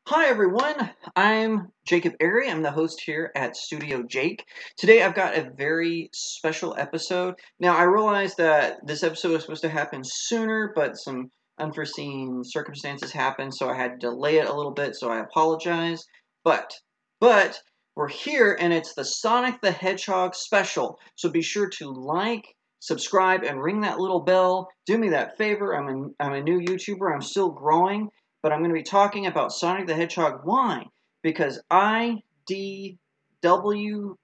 Hi everyone, I'm Jacob Airy. I'm the host here at StudioJake. Today I've got a very special episode. Now I realize that this episode was supposed to happen sooner, but some unforeseen circumstances happened, so I had to delay it a little bit, so I apologize. But we're here and it's the Sonic the Hedgehog special. So be sure to like, subscribe, and ring that little bell. Do me that favor. I'm a new YouTuber. I'm still growing. But I'm going to be talking about Sonic the Hedgehog. Why? Because IDW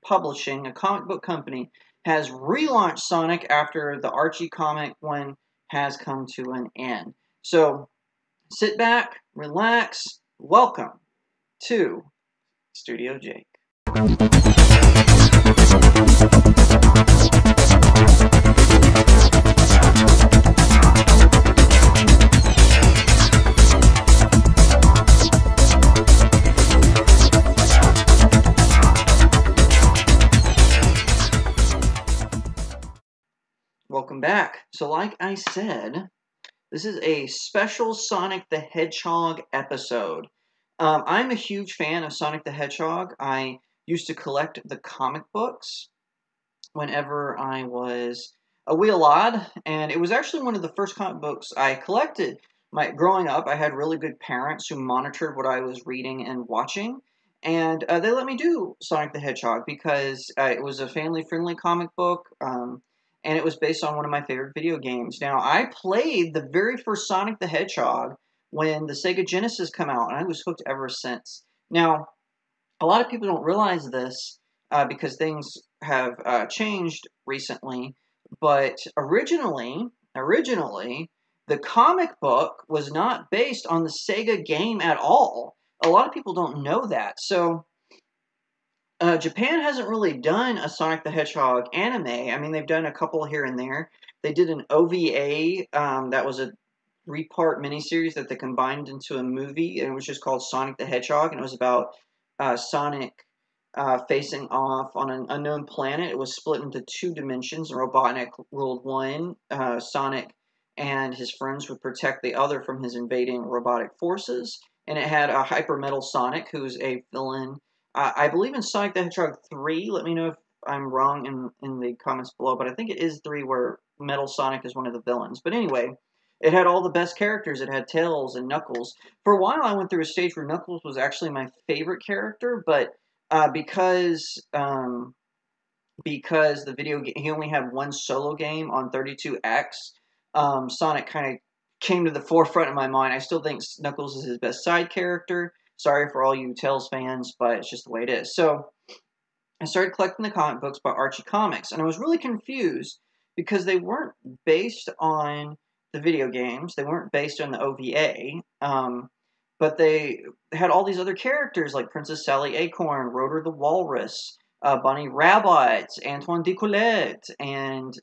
Publishing, a comic book company, has relaunched Sonic after the Archie comic one has come to an end. So sit back, relax, welcome to StudioJake. Welcome back. So like I said, this is a special Sonic the Hedgehog episode. I'm a huge fan of Sonic the Hedgehog. I used to collect the comic books whenever I was a wee lad, and it was actually one of the first comic books I collected. Growing up, I had really good parents who monitored what I was reading and watching, and they let me do Sonic the Hedgehog because it was a family-friendly comic book, and it was based on one of my favorite video games. Now, I played the very first Sonic the Hedgehog when the SEGA Genesis came out, and I was hooked ever since. Now, a lot of people don't realize this because things have changed recently, but originally, the comic book was not based on the Sega game at all. A lot of people don't know that. So, Japan hasn't really done a Sonic the Hedgehog anime. I mean, they've done a couple here and there. They did an OVA that was a three-part miniseries that they combined into a movie, and it was just called Sonic the Hedgehog, and it was about Sonic facing off on an unknown planet. It was split into two dimensions. Robotnik ruled one. Sonic and his friends would protect the other from his invading robotic forces. And it had a Hyper Metal Sonic, who's a villain. I believe in Sonic the Hedgehog 3. Let me know if I'm wrong in the comments below, but I think it is 3 where Metal Sonic is one of the villains. But anyway, it had all the best characters. It had Tails and Knuckles. For a while, I went through a stage where Knuckles was actually my favorite character, but because the video game, he only had one solo game on 32X, Sonic kind of came to the forefront of my mind. I still think Knuckles is his best side character. Sorry for all you Tails fans, but it's just the way it is. So I started collecting the comic books by Archie Comics, and I was really confused because they weren't based on the video games. They weren't based on the OVA, but they had all these other characters like Princess Sally Acorn, Rotor the Walrus, Bunny Rabbit, Antoine Decollette, and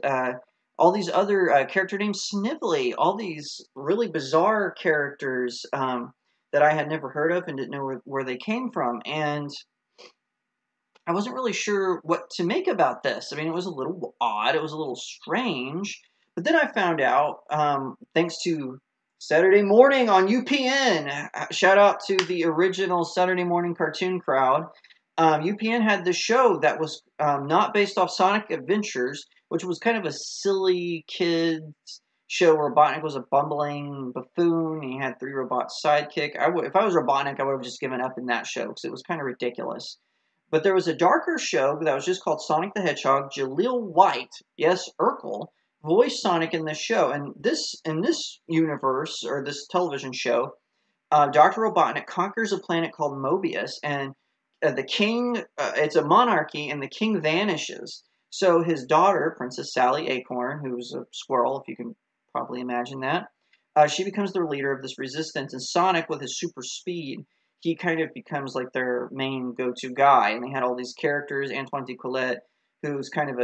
all these other character named Snively, all these really bizarre characters that I had never heard of and didn't know where they came from. And I wasn't really sure what to make about this. I mean, it was a little odd. It was a little strange. But then I found out, thanks to Saturday Morning on UPN, shout out to the original Saturday Morning cartoon crowd, UPN had this show that was not based off Sonic Adventures, which was kind of a silly kids show. Robotnik was a bumbling buffoon. He had 3 robots sidekick. If I was Robotnik, I would have just given up in that show because it was kind of ridiculous. But there was a darker show that was just called Sonic the Hedgehog. Jaleel White, yes, Urkel, voiced Sonic in this show. And in this universe, or this television show, Dr. Robotnik conquers a planet called Mobius, and the king, it's a monarchy, and the king vanishes. So his daughter, Princess Sally Acorn, who's a squirrel, if you can probably imagine that, she becomes the leader of this resistance, and Sonic, with his super speed, he kind of becomes like their main go-to guy. And they had all these characters, Antoine Decollette, who's kind of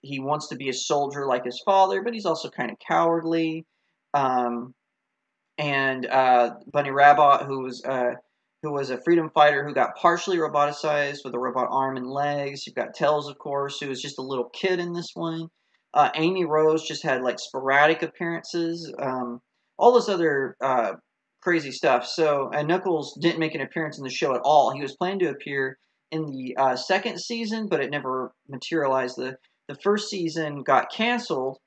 he wants to be a soldier like his father, but he's also kind of cowardly. And Bunny Rabbit, who was a freedom fighter who got partially roboticized with a robot arm and legs. You've got Tails, of course, who was just a little kid in this one. Amy Rose just had like sporadic appearances. All those other crazy stuff. So, and Knuckles didn't make an appearance in the show at all. He was planning to appear in the second season, but it never materialized. The first season got canceled,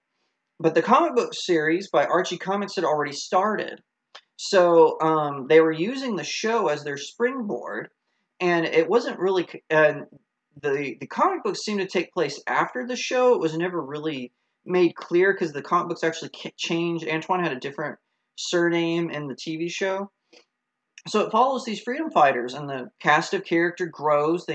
but the comic book series by Archie Comics had already started. So they were using the show as their springboard, and it wasn't really. The comic books seemed to take place after the show. It was never really made clear because the comic books actually changed. Antoine had a different surname in the TV show, so it follows these freedom fighters, and the cast of character grows.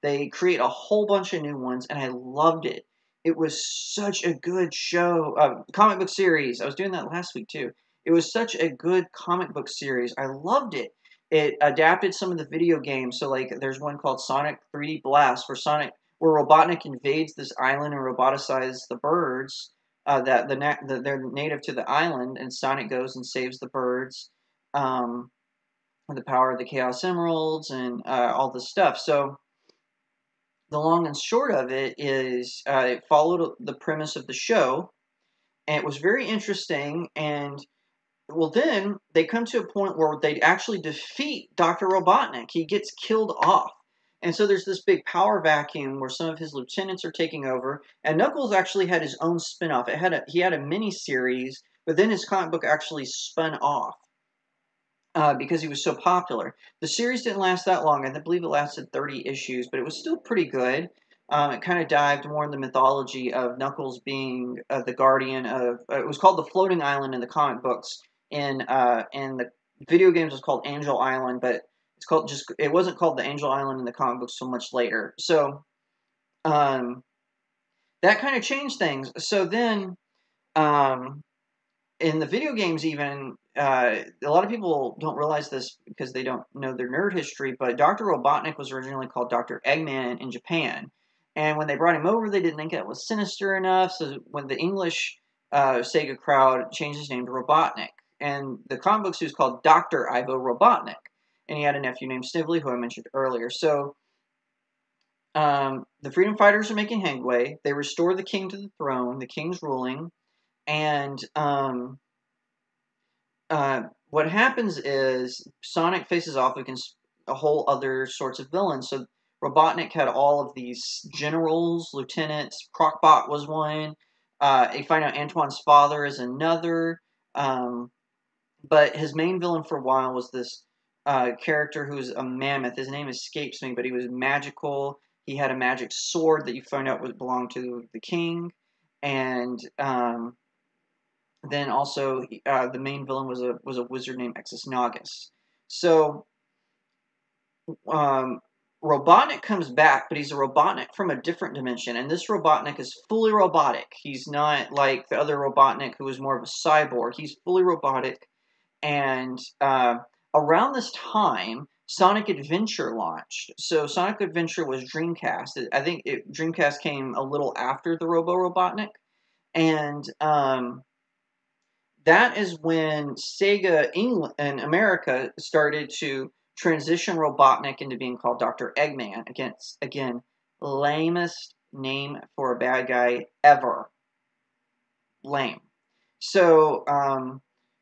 They create a whole bunch of new ones, and I loved it. It was such a good show, comic book series. I was doing that last week too. It was such a good comic book series. I loved it. It adapted some of the video games. So like, there's one called Sonic 3D Blast, where Robotnik invades this island and roboticizes the birds they're native to the island, and Sonic goes and saves the birds. With the power of the Chaos Emeralds and all this stuff. So the long and short of it is it followed the premise of the show, and it was very interesting. And well, then they come to a point where they actually defeat Dr. Robotnik. He gets killed off. And so there's this big power vacuum where some of his lieutenants are taking over. And Knuckles actually had his own spin-off. He had a mini-series, but then his comic book actually spun off. Because he was so popular. The series didn't last that long. I believe it lasted 30 issues, but it was still pretty good. It kind of dived more in the mythology of Knuckles being the guardian of... it was called the Floating Island in the comic books. In the video games, it was called Angel Island, but it wasn't called the Angel Island in the comic books so much later. So that kind of changed things. So then... in the video games even, a lot of people don't realize this because they don't know their nerd history, but Dr. Robotnik was originally called Dr. Eggman in Japan. And when they brought him over, they didn't think that was sinister enough, so when the English Sega crowd changed his name to Robotnik. And the comic books, he was called Dr. Ivo Robotnik. And he had a nephew named Snively, who I mentioned earlier. So the freedom fighters are making headway. They restore the king to the throne. The king's ruling. And what happens is Sonic faces off against a whole other sorts of villains. So Robotnik had all of these generals, lieutenants. Crocbot was one. You find out Antoine's father is another. But his main villain for a while was this character who's a mammoth. His name escapes me, but he was magical. He had a magic sword that you find out belonged to the king. And... then also, the main villain was a wizard named Exus Nagus. So, Robotnik comes back, but he's a Robotnik from a different dimension. And this Robotnik is fully robotic. He's not like the other Robotnik who was more of a cyborg. He's fully robotic. And around this time, Sonic Adventure launched. So Sonic Adventure was Dreamcast. I think Dreamcast came a little after the Robo-Robotnik. And... that is when Sega England and America started to transition Robotnik into being called Dr. Eggman. Again, lamest name for a bad guy ever. Lame. So,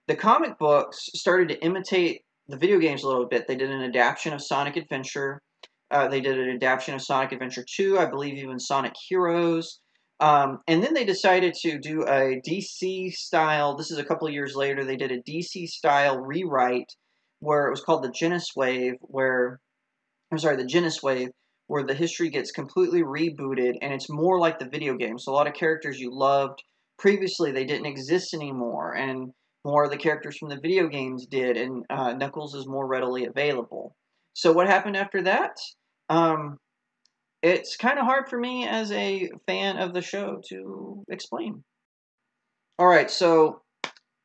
the comic books started to imitate the video games a little bit. They did an adaptation of Sonic Adventure. They did an adaptation of Sonic Adventure 2, I believe even Sonic Heroes. And then they decided to do a DC style, this is a couple of years later, they did a DC style rewrite where it was called the Genesis Wave, where the history gets completely rebooted and it's more like the video game. So a lot of characters you loved previously, they didn't exist anymore, and more of the characters from the video games did, and Knuckles is more readily available. So what happened after that? It's kind of hard for me as a fan of the show to explain. Alright, so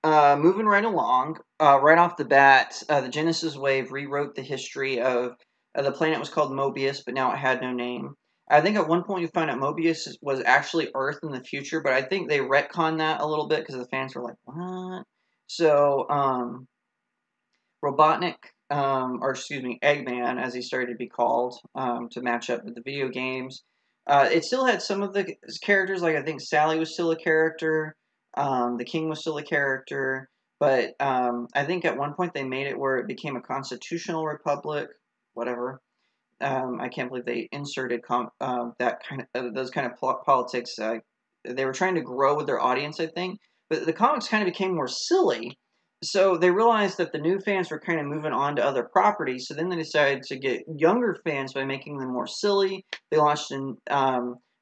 moving right along, right off the bat, the Genesis Wave rewrote the history of the planet. Was called Mobius, but now it had no name. I think at one point you find out Mobius was actually Earth in the future, but I think they retconned that a little bit because the fans were like, what? So, Robotnik, Eggman, as he started to be called, to match up with the video games. It still had some of the characters, like I think Sally was still a character, the King was still a character, But I think at one point they made it where it became a constitutional republic, whatever. I can't believe they inserted that kind of those kind of politics. They were trying to grow with their audience, I think, but the comics kind of became more silly. So they realized that the new fans were kind of moving on to other properties. So then they decided to get younger fans by making them more silly. They launched an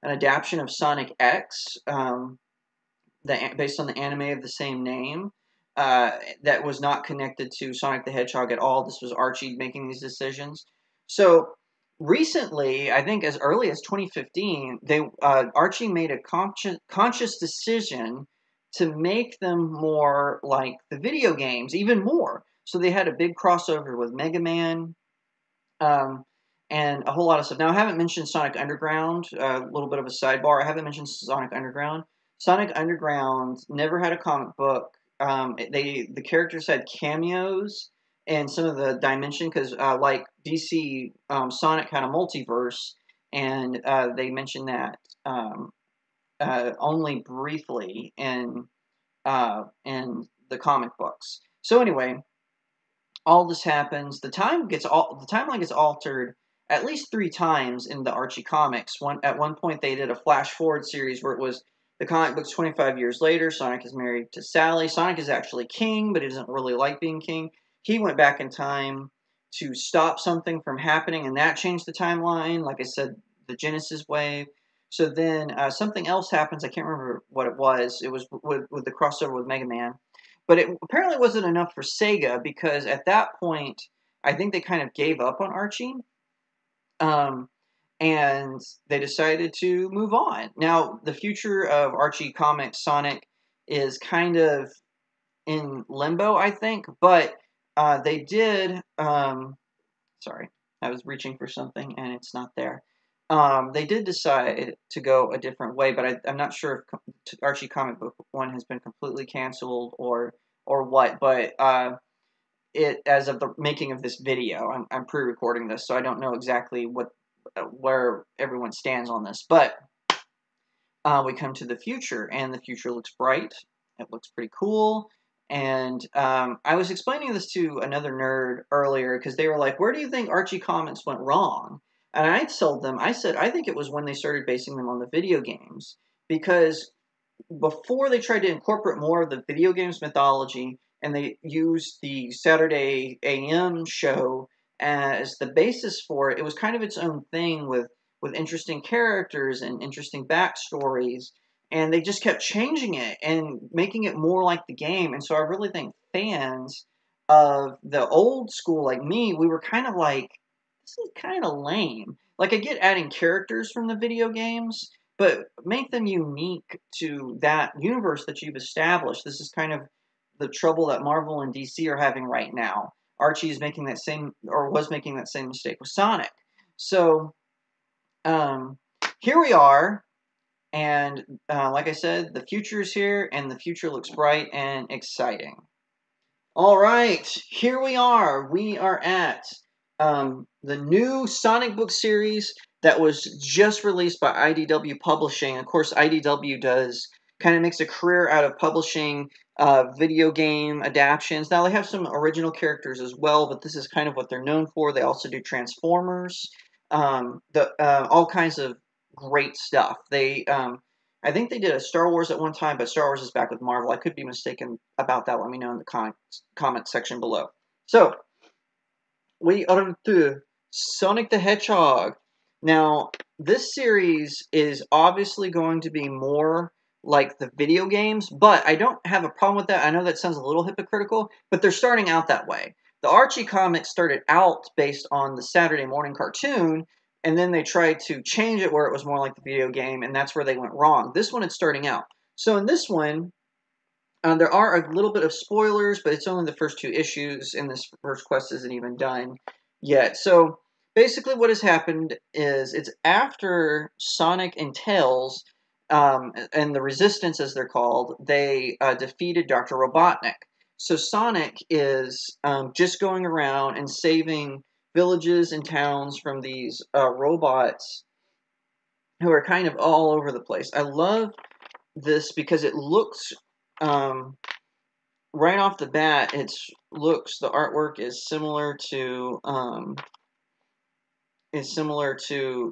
adaptation of Sonic X, based on the anime of the same name. That was not connected to Sonic the Hedgehog at all. This was Archie making these decisions. So recently, I think as early as 2015, Archie made a conscious decision to make them more like the video games, even more. So they had a big crossover with Mega Man, um, and a whole lot of stuff. Now, I haven't mentioned Sonic Underground. A little bit of a sidebar. I haven't mentioned Sonic Underground. Sonic Underground never had a comic book. The characters had cameos and some of the dimension because like DC, Sonic had a multiverse, and they mentioned that only briefly in the comic books. So anyway, all this happens. The timeline gets altered at least 3 times in the Archie comics. At one point they did a flash forward series where it was the comic book's 25 years later. Sonic is married to Sally. Sonic is actually king, but he doesn't really like being king. He went back in time to stop something from happening, and that changed the timeline. Like I said, the Genesis wave. So then something else happens. I can't remember what it was. It was with the crossover with Mega Man. But it apparently wasn't enough for Sega because at that point, I think they kind of gave up on Archie. Um, and they decided to move on. Now, the future of Archie Comics Sonic is kind of in limbo, I think, but they did. Sorry, I was reaching for something and it's not there. They did decide to go a different way, but I'm not sure if Archie Comic Book 1 has been completely canceled or what. But it, as of the making of this video, I'm pre-recording this, so I don't know exactly where everyone stands on this. But we come to the future, and the future looks bright. It looks pretty cool. And I was explaining this to another nerd earlier because they were like, where do you think Archie Comics went wrong? And I told them, I said, I think it was when they started basing them on the video games. Because before they tried to incorporate more of the video games mythology and they used the Saturday AM show as the basis for it, it was kind of its own thing with interesting characters and interesting backstories, and they just kept changing it and making it more like the game. And so I really think fans of the old school like me, we were kind of like, this is kind of lame. Like, I get adding characters from the video games, but make them unique to that universe that you've established. This is kind of the trouble that Marvel and DC are having right now. Archie is making that same, or was making that same mistake with Sonic. So, here we are, and like I said, the future is here, and the future looks bright and exciting. All right, here we are. We are at the new Sonic book series that was just released by IDW Publishing. Of course, IDW makes a career out of publishing video game adaptions. Now, they have some original characters as well, but this is kind of what they're known for. They also do Transformers, all kinds of great stuff. I think they did a Star Wars at one time, but Star Wars is back with Marvel. I could be mistaken about that. Let me know in the comment section below. So, we are to Sonic the Hedgehog. Now, this series is obviously going to be more like the video games, but I don't have a problem with that. I know that sounds a little hypocritical, but they're starting out that way. The Archie comics started out based on the Saturday morning cartoon, and then they tried to change it where it was more like the video game, and that's where they went wrong. This one is starting out. So in this one, there are a little bit of spoilers, but it's only the first 2 issues, and this first quest isn't even done yet. So basically what has happened is it's after Sonic and Tails and the Resistance, as they're called, they defeated Dr. Robotnik. So Sonic is just going around and saving villages and towns from these robots who are kind of all over the place. I love this because it looks right off the bat, the artwork is similar to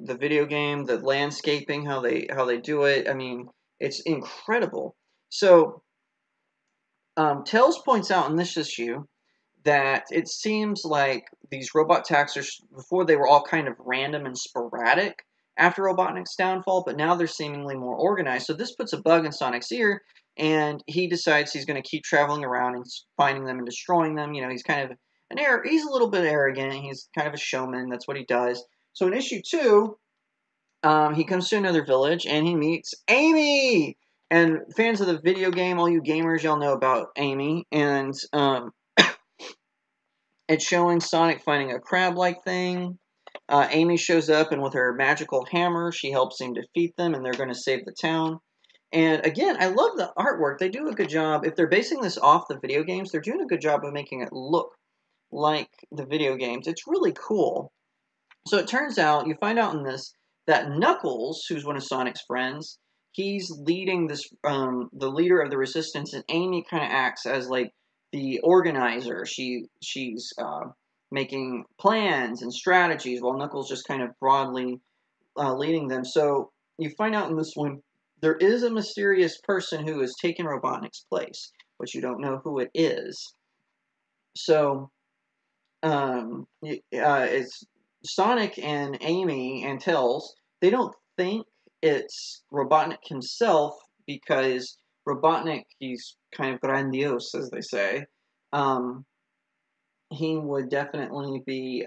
the video game, the landscaping, how they do it. I mean, it's incredible. So, Tails points out in this issue that it seems like these robot attacks before they were all kind of random and sporadic after Robotnik's downfall, but now they're seemingly more organized. So this puts a bug in Sonic's ear, and he decides he's going to keep traveling around and finding them and destroying them. You know, he's kind of he's a little bit arrogant. He's kind of a showman. That's what he does. So in issue 2, he comes to another village and he meets Amy. And fans of the video game, all you gamers, y'all know about Amy. And it's showing Sonic finding a crab-like thing. Amy shows up, and with her magical hammer, she helps him defeat them, and they're going to save the town. And again, I love the artwork. They do a good job. If they're basing this off the video games, they're doing a good job of making it look like the video games. It's really cool. So it turns out, you find out in this, that Knuckles, who's one of Sonic's friends, he's leading this, the leader of the resistance, and Amy kind of acts as like the organizer. She's making plans and strategies, while Knuckles just kind of broadly leading them. So you find out in this one, there is a mysterious person who has taken Robotnik's place, but you don't know who it is. So it's Sonic and Amy and Tails. They don't think it's Robotnik himself, because Robotnik, he's kind of grandiose, as they say. He would definitely be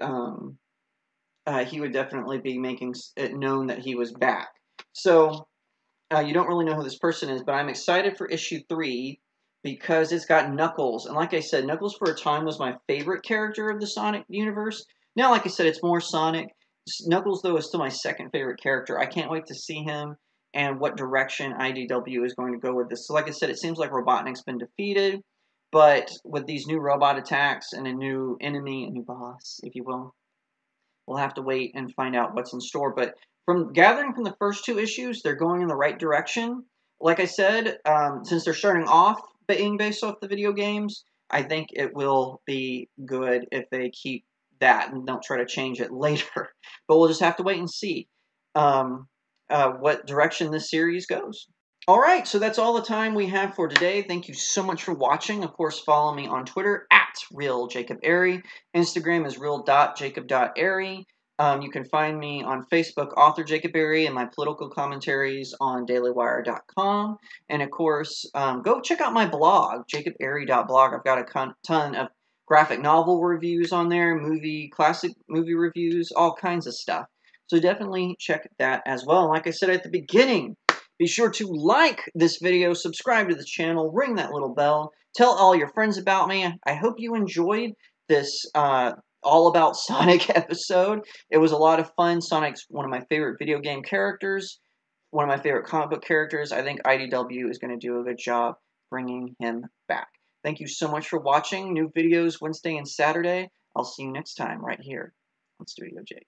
making it known that he was back. So you don't really know who this person is, but I'm excited for issue 3 because it's got Knuckles. And like I said, Knuckles for a time was my favorite character of the Sonic universe. Now, like I said, it's more Sonic. Knuckles, though, is still my second favorite character. I can't wait to see him and what direction IDW is going to go with this. So like I said, it seems like Robotnik's been defeated, but with these new robot attacks and a new enemy, a new boss, if you will, we'll have to wait and find out what's in store. But from gathering from the first 2 issues, they're going in the right direction. Like I said, since they're starting off being based off the video games, I think it will be good if they keep that and don't try to change it later. But we'll just have to wait and see what direction this series goes. All right, so that's all the time we have for today. Thank you so much for watching. Of course, follow me on Twitter at RealJacobAiry. Instagram is real.jacob.airy. You can find me on Facebook, Author Jacob Airy, and my political commentaries on dailywire.com. And of course, go check out my blog, jacobairy.blog. I've got a ton of graphic novel reviews on there, classic movie reviews, all kinds of stuff. So definitely check that as well. And like I said at the beginning, be sure to like this video, subscribe to the channel, ring that little bell, tell all your friends about me. I hope you enjoyed this all about Sonic episode. It was a lot of fun. Sonic's one of my favorite video game characters, one of my favorite comic book characters. I think IDW is going to do a good job bringing him back. Thank you so much for watching. New videos Wednesday and Saturday. I'll see you next time right here on Studio Jake.